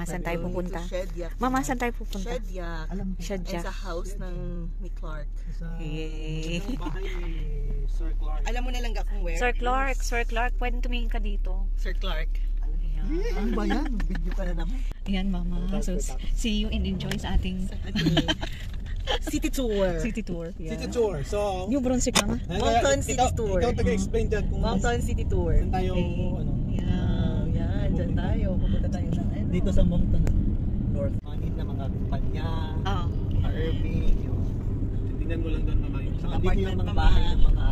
Mama, saan tayo pupunta? Shedyak. Mama, saan tayo pupunta? Shedyak. Shedyak. Sa house ni Clark. Hey. Bahay ni Sir Clark. Alam mo na lang kung where? Sir Clark, pwede tumingin ka dito. Sir Clark. Ano ba yan? Video ka na naman. Ayan, Mama. So, see you and enjoy sa ating City tour. city tour. Yeah. City tour. So, New Brunswick, Mama. Mountain City Tour. Ikaw taga-explain dyan kung Mountain City Tour. saan tayo, ano. Yan, dyan tayo. Pupunta tayo ng ano. Dito sa Mountain North. Manin na mga kumpanya, Oh. Irving, yung Tingnan mo lang doon mama yung saka dito yung mga bahay ng mga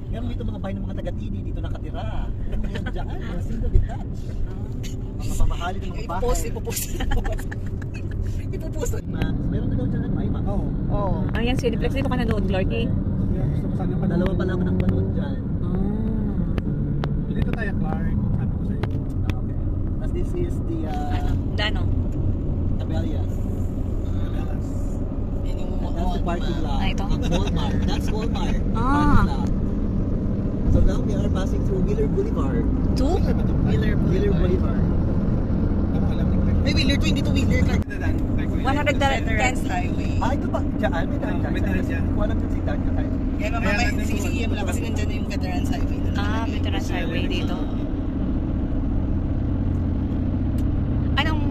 meron dito mga bahay ng mga taga-tini dito nakatira. Yan dyan, mga single detached. Mga pamahali ng mga bahay. Ipopost. Meron na daw dyan, ay Macau. Oo. Ayan, Cineplex. Dito ka nanood, Clarky. gusto ko sana pa Dalawa pa lang ng panood dyan. Dito tayo Clark, sabi ko sa iyo. Okay. As this is the Dano? Tabelias. Yan yung And that's the parking lot. Ah, ito? Of Walmart. That's Walmart. Ah. Parking lot. So now we are passing through Wheeler Boulevard. Two? Wheeler Wheeler Boulevard. Ako alam ni Clark. May Wheeler to, hindi to Wheeler. 110 Veterans Highway. Ah, ito ba? Diyan, may daan dyan. May daan dyan. Kuha lang dyan si daan dyan tayo. Kaya mamaya, sige mo lang kasi nandyan na yung Veterans Highway. Veterans Highway dito. Anong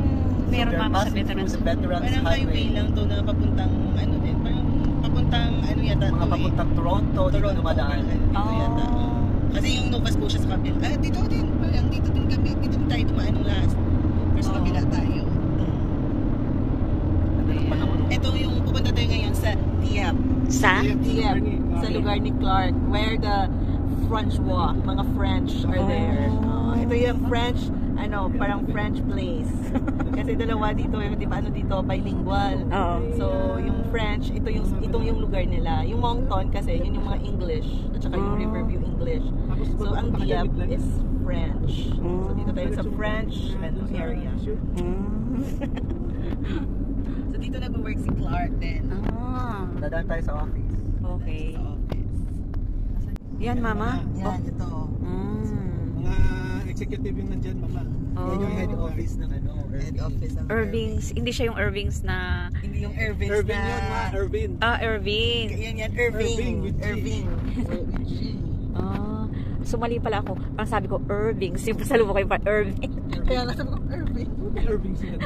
meron, So, Mama, sa they're Veterans? passing through the Veterans Parang highway lang to na papuntang ano din. Parang papuntang ano yata Mga to papuntang Toronto, dito Toronto. dumadaan. Dito yata. Kasi yung Nova Scotia sa kabila. Ah, dito din. Parang dito din kami. Dito din tayo dumaan nung last. Pero sa kabila tayo. Ito yung pupunta tayo ngayon sa Dieppe. Sa? Dieppe. Sa lugar ni Clark. Where the Francois, mga French are there. Ito yung French, ano, parang French place. Kasi dalawa dito, yung di ba ano dito, bilingual. Oo. So, yung French, itong yung lugar nila. Yung Moncton kasi, yun yung mga English. At saka yung Riverview English. So, ang Dieppe is French. So, dito tayo sa French area. So, dito nag-work si Clark din. Dadaan tayo sa office. Okay. Sa office. Yan, Mama? Yan, ito. Mga executive yung nandyan mama. Yan yung head office ng ano, Head office ng Irving's. Hindi siya yung Irving's na... Hindi yung Irving Irving yun ma, Irving. Irving. Yan, Irving. Irving with G. Irving. With G. So mali pala ako. Parang sabi ko, Irving's. Yung pasalubong ko yung pa, Irving. Kaya nga sabi ko, Irving. Irving sila.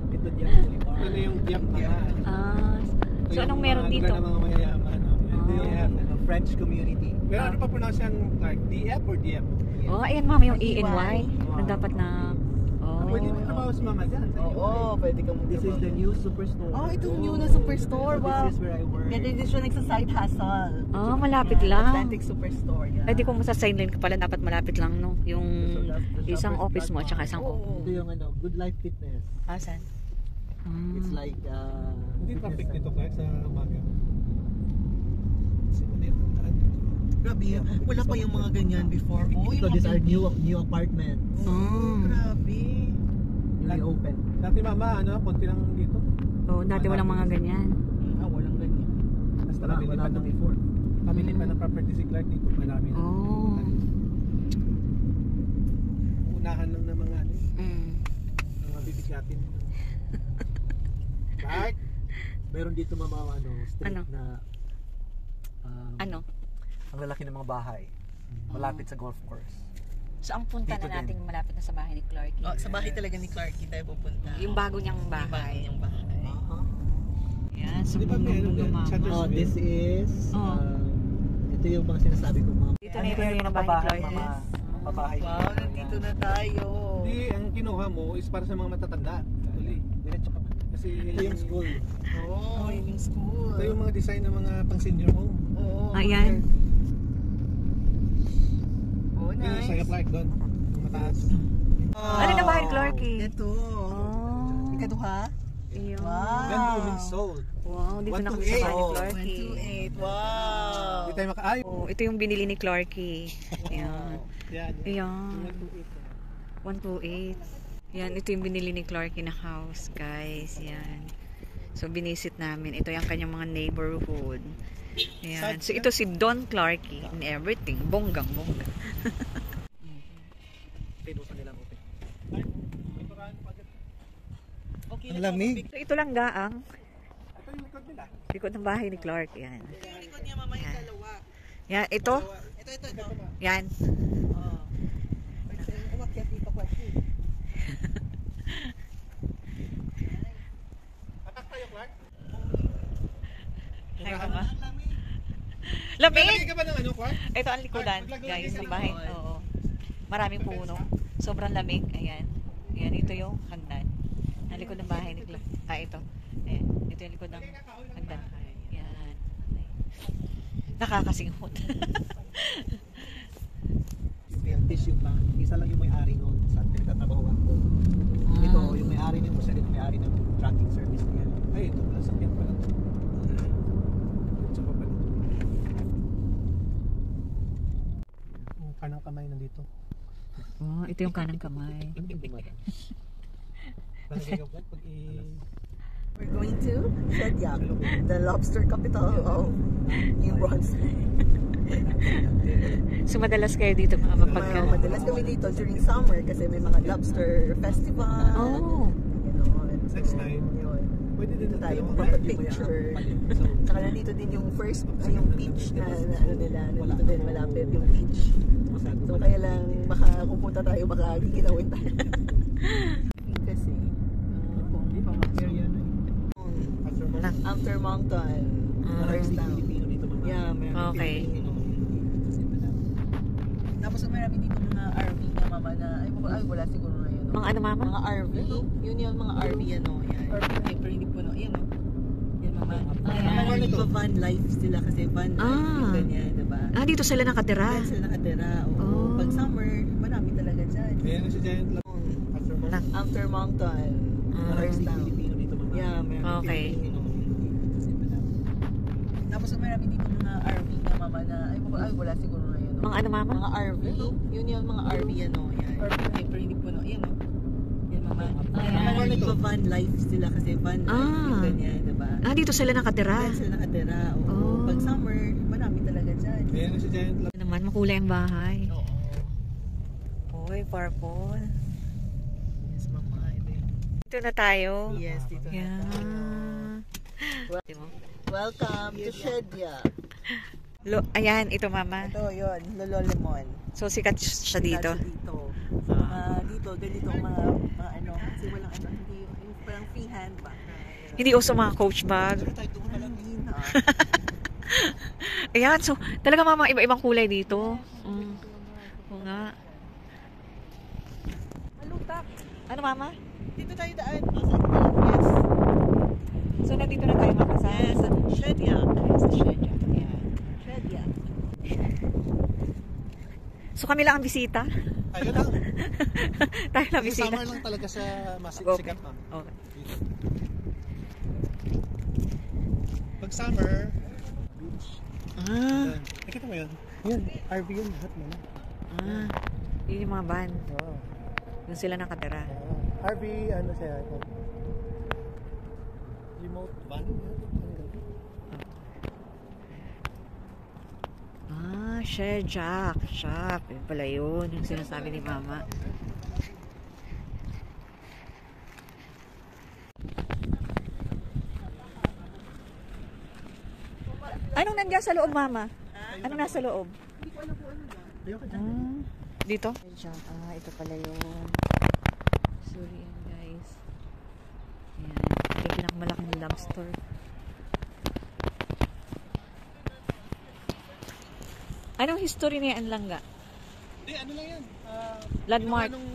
Ito diyan Boulevard. Ano yung Dieppe mama. So anong meron dito? Yung mga mayayaman. Ito yung French community. Pero ano pa pronounce yung Clark? Dieppe or Dieppe? Ayan, Mama, yung E&Y. Na dapat na... Pwede mo trabaho si mama dyan. Oo, pwede kang This is the new superstore. Oh, ito new na superstore. So Wow. this is where I work. Yan din siya nagsa-side hustle. Malapit lang. Atlantic Superstore. Yan. Ay, di ko masa-sideline ka pala. Dapat malapit lang, no? Yung So that's the isang shoppers office mo, platform. tsaka isang office. Ito yung ano, Good Life Fitness. Asan? It's like Hindi fitness traffic center. dito Clark sa umaga. Kasi maliit ang daan dito. Grabe, wala pa yung mga ganyan before. Oh, So these are new apartments. Grabe. Newly open. Dati mama, ano, konti lang dito. Dati walang mga ganyan. Walang ganyan. Basta Wala pamili pa nang ng before. pamili pa ng property si Clark dito. Marami na. Unahan lang ng mga ano, mga bibigyatin. Clark? Meron dito mga ano, street Ano? na Ano? ang lalaki ng mga bahay. Malapit sa golf course. So ang punta Dito na natin malapit na sa bahay ni Clark. Oh, sa bahay talaga ni Clark tayo pupunta. Yung bago niyang bahay. Yung bahay. Yan, so Di ba may ano din? mama. This is ito yung mga sinasabi ko mga Dito na yung bahay ni Clark. mga babahay. Wow, nandito na tayo. Hindi, ang kinuha mo is para sa mga matatanda. Tuloy. Diretso ka. Kasi Ito yung school. Oh, yun yung school. ito yung mga design ng mga pang senior home. Oo. Ayan. Oh, Yung nice. sa Clark doon. Yung mataas. Ano na bahay ni Clark eh? Ito. Ikaduha? Yun. Wow. Yan moving sold. Wow, dito na kami sa bahay ni Clark. 128. Wow. Hindi tayo maka-ay. Ito yung binili ni Clarky. Ayan. Yan. Ayan. 128. Yan, ito yung binili ni Clarky na house, guys. Yan. So, binisit namin. Ito yung kanyang mga neighborhood. Ayan. So, ito si Don Clarky in everything. Bonggang-bongga. Pinusan nilang open. Ang lamig. So, ito lang gaang. Ito yung likod nila. Likod ng bahay ni Clark. Yan. Ito yung likod niya, mama, yung dalawa. Yan, ito. Ito. Yan. Oo. Pwede umakyat dito kasi. Atak tayo, Clark. Ay, mama. Lamig Lamig! ka ba ng ano, Clark? Ito ang likodan, guys, ng bahay. Oo. Maraming puno. Sobrang lamig. Ayan. Ayan, ito yung hagdan. Ang likod ng bahay ni Clark. Ah, ito. Ayan. Ito yung likod ng hagdan. Ayan. Nakakasinghot. Fish yung pa. Isa lang yung may-ari noon sa pinagtatrabahoan ko. Ito, yung may-ari nito, siya rin yung may-ari ng tracking service niya. Ay, ito pala. Sakyan pala. Ito pa pala. Yung kanang kamay nandito. Oh, ito yung kanang kamay. Ano yung dumada? Lalagay ka ba? Pag We're going to Shedyang, the lobster capital of New Brunswick. So, madalas kayo dito mga mapagka. Madalas kami dito during summer kasi may mga lobster festival. Oh. Ganon. So, Next time. yun. Pwede din Dito tayo yung magpapapicture. So, Saka nandito din yung first, yung beach na ano nila, nandito din malapit yung beach. So kaya lang, baka pupunta tayo, baka giginawin tayo. Kasi, Hindi pa mga area na After Mountain, Maraming Town. Pilipino dito mga. Yeah, meron Okay. Pilipino. Tapos marami dito mga RV na mama na, ay wala siguro ngayon. Mga ano, mama? Mga RV, yun yung mga RV ano, yan. Ay, pero hindi po, yan o. Yan mama. Mga nagpa-van life sila kasi van life yung ganyan, diba? Ah, dito sila nakatira. Yan sila nakatira. Oo. Oh. Pag summer, marami talaga dyan. Ayan na si Giant Lab. After Mountain, Maraming Town. Pilipino dito mga. Yeah, meron Okay. Pilipino. Tapos marami dito mga RV na mama na, ay wala siguro ngayon. Mga ano, mama? Mga RV, yun yung mga RV ano, yan. Ay, pero hindi po, yan o. Yan mama. Mga nagpa-van life sila kasi van life yung ganyan, diba? Ah, dito sila nakatira. Yan sila nakatira. Oo. Oh. Pag summer, marami talaga dyan. Ayan na si Giant Lab. Naman, makulay ang bahay. Oo. Uy, purple. Yes, mama. Ito yun. Dito na tayo. Yes, dito na Yeah. tayo. Welcome to Shedyang. Ayan, ito mama. Ito yun, Lolo Lemon. So, sikat siya dito. Dito. Ganito mga ano, kasi walang ano, hindi yung parang free hand ba? Hindi uso mga coach bag. Hindi na. Ayan, so talaga mama, iba-ibang kulay dito. Oo nga. Malutak. Ano mama? Dito tayo daan. Yes. So, nandito na tayo mama sa Yes, Shedyang. sa Shedyang. Ayan. Shedyang. So, kami lang ang bisita. Tayo lang. Tayo lang Kasi bisita. summer lang talaga sa Okay. sikat na. Okay. Pag summer, beach. Ah, Nakita mo yun? Yun, RV yun lahat mo na. yun yung mga van. Oo. Doon sila nakatira. RV, ano siya? Remote van? Ah, Shedyang. Shop. Yun pala yun. Yung sinasabi ni mama. Anong nandiyan sa loob, mama? Anong nasa loob? Ah, dito? Ah, ito pala yun. Sorry yan, guys. Ayan. Ito yung pinakamalaking lobster. Anong history niya ang langga? Hindi, ano lang yan. Landmark. Anong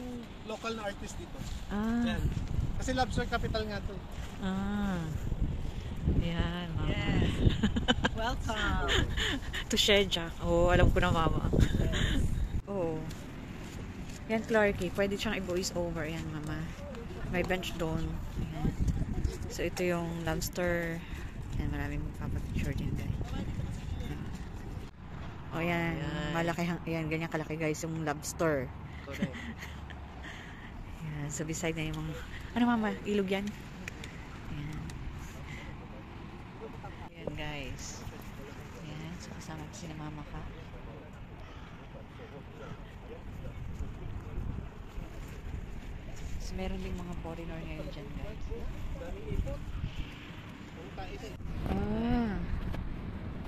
local na artist dito. Ah. Yan. Kasi lobster capital nga to. Ah. Ayan, mama. Yes. Welcome. To Shedyang. Oo, alam ko na, mama. Oo. Yan, Clarky. Pwede siyang i-voice over. Yan, mama. May bench doon. Ayan. So, ito yung lobster. Yan, maraming magpapapicture din, guys. O, yan. Malaki. Yan, ganyan kalaki, guys, yung lobster. Yan. So, beside na yung mga... Ano, mama? Ilog yan? Ayan. Ayan, guys. Ayan. So, kasama ko si mama ka. So, meron ding mga foreigner ngayon dyan, guys. Ah,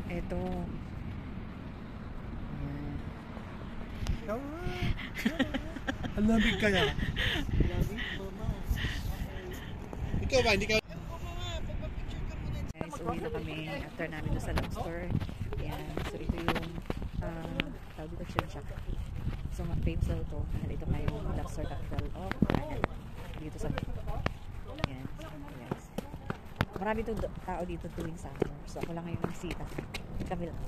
eto. Ayan. Ang lamig kaya. Ikaw ba, hindi ka... Guys, uwi na kami after namin doon sa lobster. Ayan. So, ito yung tawag dito Chimchak. So, famous daw ito. Dahil ito nga yung lobster capital of Canada. Dito sa ayan. Guys. Marami itong tao dito tuwing summer. So, ako lang ngayong bisita. Kami lang.